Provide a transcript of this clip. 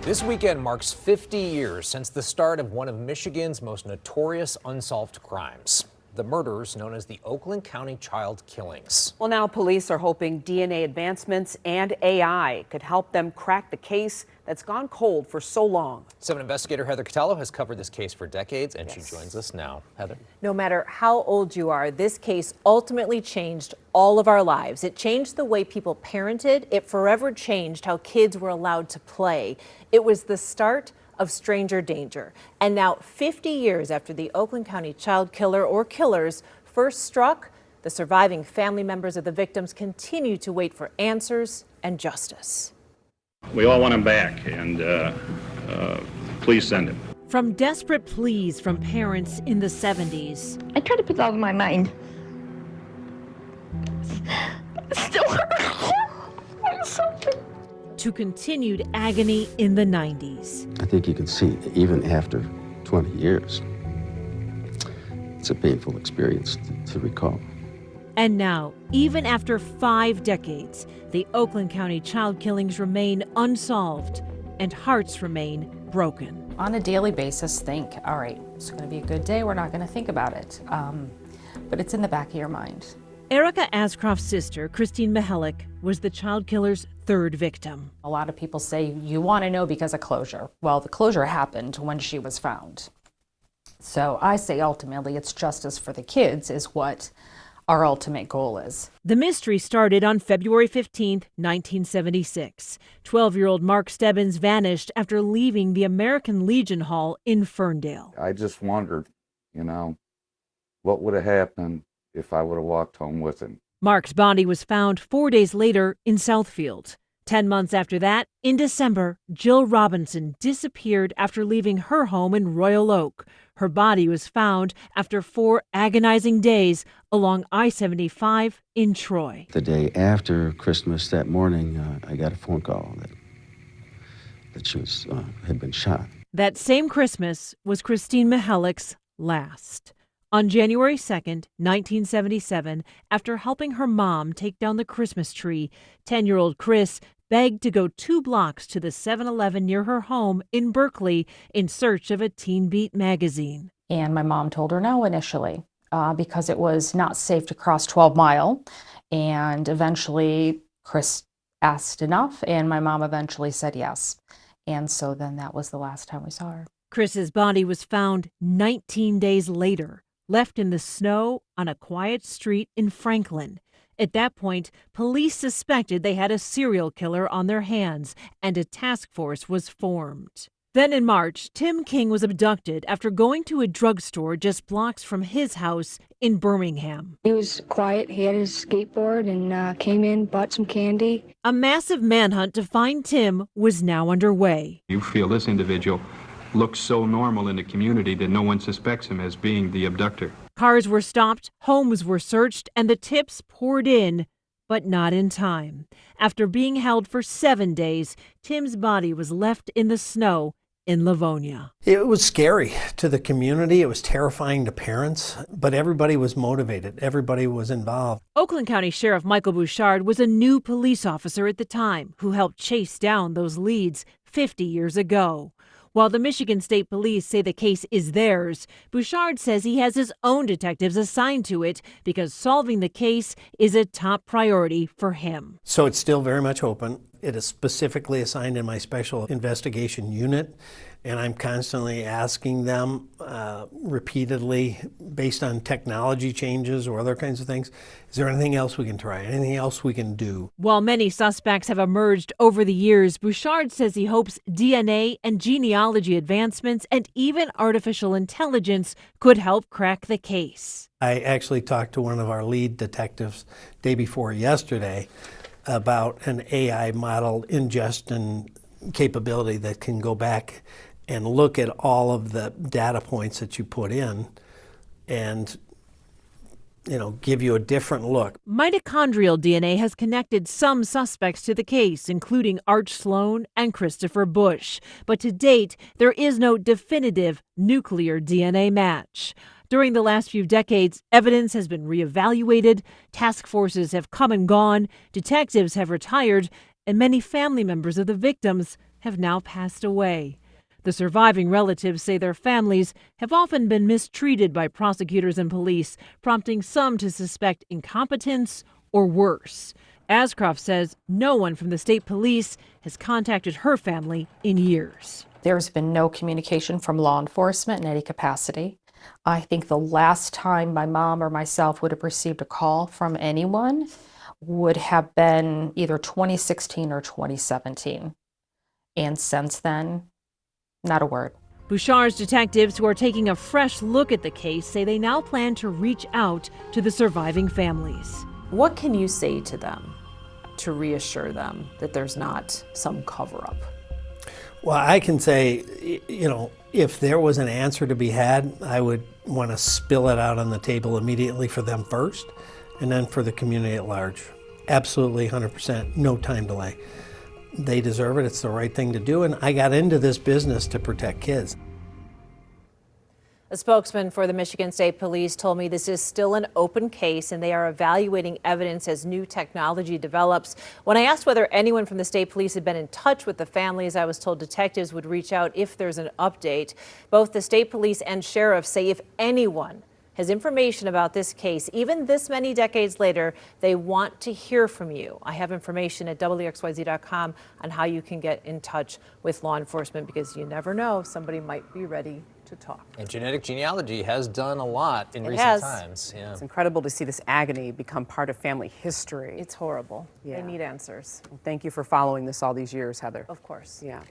This weekend marks 50 years since the start of one of Michigan's most notorious unsolved crimes. The murders known as the Oakland County Child Killings. Well, now police are hoping DNA advancements and AI could help them crack the case that's gone cold for so long. 7 investigator Heather Catello has covered this case for decades, and she joins us now. Heather. No matter how old you are, this case ultimately changed all of our lives. It changed the way people parented. It forever changed how kids were allowed to play. It was the start of stranger danger. And now, 50 years after the Oakland County child killer or killers first struck, the surviving family members of the victims continue to wait for answers and justice. We all want him back, and please send him. From desperate pleas from parents in the 70s. I try to put it out of my mind. It still hurts. I'm sorry. To continued agony in the 90s. I think you can see, even after 20 years, it's a painful experience to recall. And now, even after 5 decades, the Oakland County child killings remain unsolved and hearts remain broken. On a daily basis, think, all right, it's going to be a good day. We're not going to think about it. But it's in the back of your mind. Erica Ascroft's sister, Christine Mihelic, was the child killer's 3rd victim. A lot of people say you want to know because of closure. Well, the closure happened when she was found. So I say ultimately it's justice for the kids is what our ultimate goal is. The mystery started on February 15, 1976. 12-year-old Mark Stebbins vanished after leaving the American Legion Hall in Ferndale. I just wondered, what would have happened if I would have walked home with him. Mark's body was found 4 days later in Southfield. 10 months after that, in December, Jill Robinson disappeared after leaving her home in Royal Oak. Her body was found after 4 agonizing days along I-75 in Troy. The day after Christmas, that morning, I got a phone call that she had been shot. That same Christmas was Christine Mihelic's last. On January 2nd, 1977, after helping her mom take down the Christmas tree, 10-year-old Chris begged to go 2 blocks to the 7-Eleven near her home in Berkeley in search of a Teen Beat magazine. And my mom told her no initially because it was not safe to cross 12 Mile. And eventually Chris asked enough, and my mom eventually said yes. And so then that was the last time we saw her. Chris's body was found 19 days later, left in the snow on a quiet street in Franklin. At that point, police suspected they had a serial killer on their hands, and a task force was formed. Then in March, Tim King was abducted after going to a drugstore just blocks from his house in Birmingham. He was quiet. He had his skateboard and came in, bought some candy. A massive manhunt to find Tim was now underway. You feel this individual looks so normal in the community that no one suspects him as being the abductor. Cars were stopped, homes were searched, and the tips poured in, but not in time. After being held for 7 days, Tim's body was left in the snow in Livonia. It was scary to the community. It was terrifying to parents, but everybody was motivated. Everybody was involved. Oakland County Sheriff Michael Bouchard was a new police officer at the time who helped chase down those leads 50 years ago. While the Michigan State Police say the case is theirs, Bouchard says he has his own detectives assigned to it because solving the case is a top priority for him. So it's still very much open. It is specifically assigned in my special investigation unit, and I'm constantly asking them repeatedly, based on technology changes or other kinds of things, is there anything else we can try, anything else we can do? While many suspects have emerged over the years, Bouchard says he hopes DNA and genealogy advancements and even artificial intelligence could help crack the case. I actually talked to one of our lead detectives day before yesterday about an AI model ingestion capability that can go back and look at all of the data points that you put in and, give you a different look. Mitochondrial DNA has connected some suspects to the case, including Arch Sloan and Christopher Bush. But to date, there is no definitive nuclear DNA match. During the last few decades, evidence has been reevaluated, task forces have come and gone, detectives have retired, and many family members of the victims have now passed away. The surviving relatives say their families have often been mistreated by prosecutors and police, prompting some to suspect incompetence or worse. Ascroft says no one from the state police has contacted her family in years. There's been no communication from law enforcement in any capacity. I think the last time my mom or myself would have received a call from anyone would have been either 2016 or 2017. And since then, not a word. Bouchard's detectives, who are taking a fresh look at the case, say they now plan to reach out to the surviving families. What can you say to them to reassure them that there's not some cover-up? Well, I can say, if there was an answer to be had, I would want to spill it out on the table immediately for them first, and then for the community at large. Absolutely, 100%, no time delay. They deserve it. It's the right thing to do, and I got into this business to protect kids. A spokesman for the Michigan State Police told me this is still an open case and they are evaluating evidence as new technology develops. When I asked whether anyone from the state police had been in touch with the families, I was told detectives would reach out if there's an update. Both the state police and sheriff say if anyone has information about this case, even this many decades later, they want to hear from you. I have information at WXYZ.com on how you can get in touch with law enforcement, because you never know, somebody might be ready to talk. And genetic genealogy has done a lot in recent times. Yeah. It's incredible to see this agony become part of family history. It's horrible. Yeah. They need answers. Thank you for following this all these years, Heather. Of course. Yeah.